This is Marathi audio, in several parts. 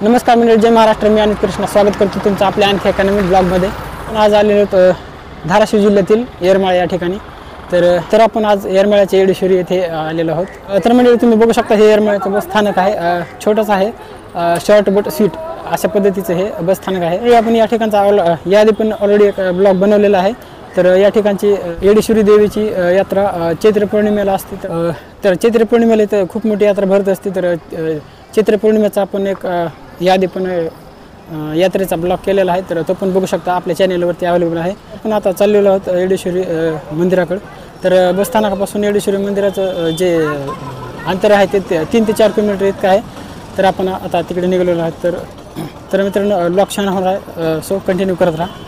नमस्कार मंडळी, जय महाराष्ट्र. मी अनित कृष्ण स्वागत करतो तुमचं आपल्या आणखी एका नवीन ब्लॉगमध्ये. आज आलेलो होतो धाराशिव जिल्ह्यातील येरमाळा या ठिकाणी. तर आपण आज येरमाळ्याच्या येडेश्वरी येथे आलेलो आहोत. तर मंडळी तुम्ही बघू शकता हे येरमाळ्याचं बस स्थानक आहे. छोटंच आहे, शॉर्ट बट स्वीट अशा पद्धतीचं हे बस स्थानक आहे. आपण या ठिकाणचा याआधी पण ऑलरेडी एक ब्लॉग बनवलेला आहे. तर या ठिकाणची येडेश्वरी देवीची यात्रा चैत्र पौर्णिमेला असते. तर चैत्र पौर्णिमेला इथं खूप मोठी यात्रा भरत असते. तर चैत्र पौर्णिमेचा आपण एक याआधी पण यात्रेचा ब्लॉग केलेला आहे. तर तो पण बघू शकता, आपल्या चॅनेलवरती अवेलेबल आहे. आपण आता चाललेलो आहोत येडेश्वरी मंदिराकडे. तर बसस्थानकापासून येडेश्वरी मंदिराचं जे अंतर आहे ते 3 ते 4 किलोमीटर इतकं आहे. तर आपण आता तिकडे निघालेलो आहोत. तर मित्रांनो, ब्लॉग छान होणार आहे, सो कंटिन्यू करत राहा.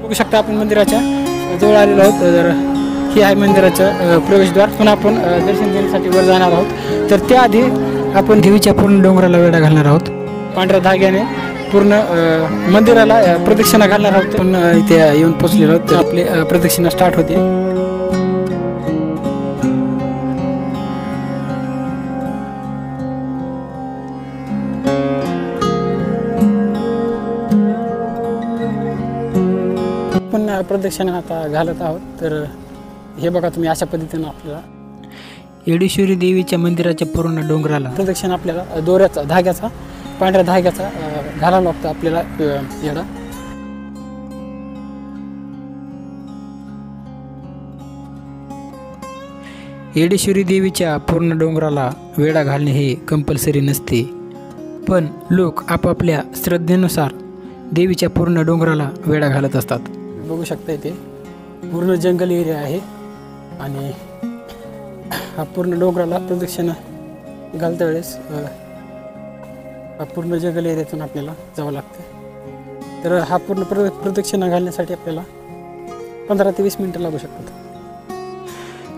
बघू शकता आपण मंदिराच्या जवळ आलेलो आहोत. तर हे आहे मंदिराचं प्रवेशद्वार. पण आपण दर्शन घेण्यासाठी वर जाणार आहोत. तर त्याआधी आपण देवीच्या पूर्ण डोंगराला वेढा घालणार आहोत. पांढऱ्या धाग्याने पूर्ण मंदिराला प्रदक्षिणा घालणार आहोत. पण इथे येऊन पोचलेलो आहोत. तर आपली प्रदक्षिणा स्टार्ट होते. पण प्रदक्षिणा आता घालत आहोत. तर हे बघा तुम्ही, अशा पद्धतीनं आपल्याला येडेश्वरी देवीच्या मंदिराच्या पूर्ण डोंगराला प्रदक्षिणा आपल्याला दोऱ्याचा धाग्याचा पांढऱ्या धाग्याचा घालावा लागतो आपल्याला येडा. येडेश्वरी देवीच्या पूर्ण डोंगराला वेढा घालणे हे कंपल्सरी नसते, पण लोक आपापल्या श्रद्धेनुसार देवीच्या पूर्ण डोंगराला वेढा घालत असतात. बघू शकता इथे पूर्ण जंगल एरिया आहे आणि हा पूर्ण डोंगराला प्रदक्षिणा घालता वेळेस पूर्ण जंगल एरियातून आपल्याला जावं लागतं. तर हा पूर्ण प्रदक्षिणा घालण्यासाठी आपल्याला 15 ते 20 मिनटं लागू शकतात.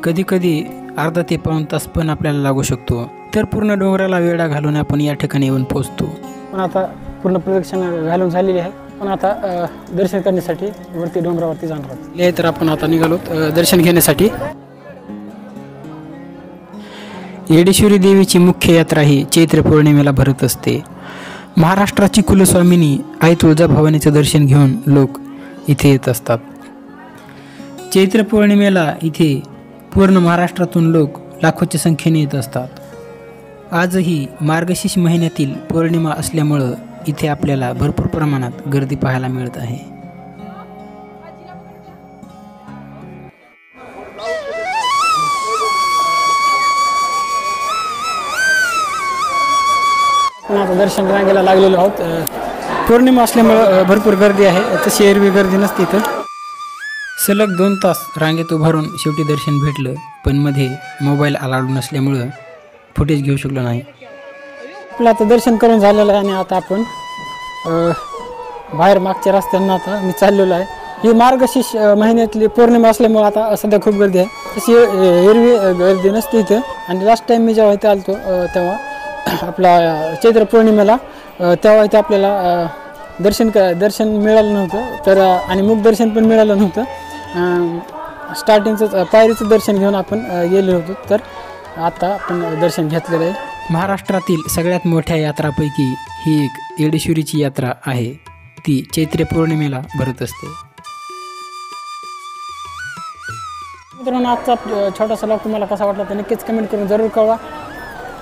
कधी कधी अर्धा ते पाऊण तास पण आपल्याला लागू शकतो. तर पूर्ण डोंगराला वेढा घालून आपण या ठिकाणी येऊन पोहोचतो. पण आता पूर्ण प्रदक्षिणा घालून झालेली आहे. पण आता दर्शन करण्यासाठी वरती डोंगरावरती जाणार आहोत. तर आपण आता निघालो दर्शन घेण्यासाठी. येडेश्वरी देवीची मुख्य यात्रा ही चैत्र पौर्णिमेला भरत असते. महाराष्ट्राची कुलस्वामिनी आई तुळजाभवानीचं दर्शन घेऊन लोक इथे येत असतात. चैत्र पौर्णिमेला इथे पूर्ण महाराष्ट्रातून लोक लाखोच्या संख्येने येत असतात. आजही मार्गशीर्ष महिन्यातील पौर्णिमा असल्यामुळं इथे आपल्याला भरपूर प्रमाणात गर्दी पाहायला मिळत आहे. आपण आता दर्शन रांगेला लागलेलो आहोत. पौर्णिमा असल्यामुळं भरपूर गर्दी आहे, तशी एरवी गर्दी नसते. तर सलग 2 तास रांगेत उभारून शेवटी दर्शन भेटलं. पण मध्ये मोबाईल अलाउड नसल्यामुळं फुटेज घेऊ शकलो नाही. आपलं आता दर्शन करून झालेलं आहे आणि आता आपण बाहेर मागच्या रस्त्यांना आता मी चाललेलो आहे. ही मार्गशीर्ष महिन्यातली पौर्णिमा असल्यामुळे आता सध्या खूप गर्दी आहे, तशी एरवी गर्दी नसते इथं. आणि लास्ट टाईम मी जेव्हा इथे आलतो तेव्हा आपला चैत्र पौर्णिमेला तेव्हा इथे आपल्याला दर्शन मिळालं नव्हतं. तर आणि मुख दर्शन पण मिळालं नव्हतं. स्टार्टिंगचं पायरीचं दर्शन घेऊन आपण गेलो होतो. तर आता आपण दर्शन घेतलेलं आहे. महाराष्ट्रातील सगळ्यात मोठ्या यात्रापैकी ही एक येडेश्वरीची यात्रा आहे. ती चैत्र पौर्णिमेला भरत असते. मित्रांनो, आजचा छोटासा ब्लॉग तुम्हाला कसा वाटला तर नक्कीच कमेंट करून जरूर कळवा.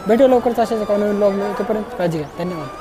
भेटू लवकरच अशाच एका नवीन ब्लॉग. तोपर्यंत काळजी घ्या. धन्यवाद.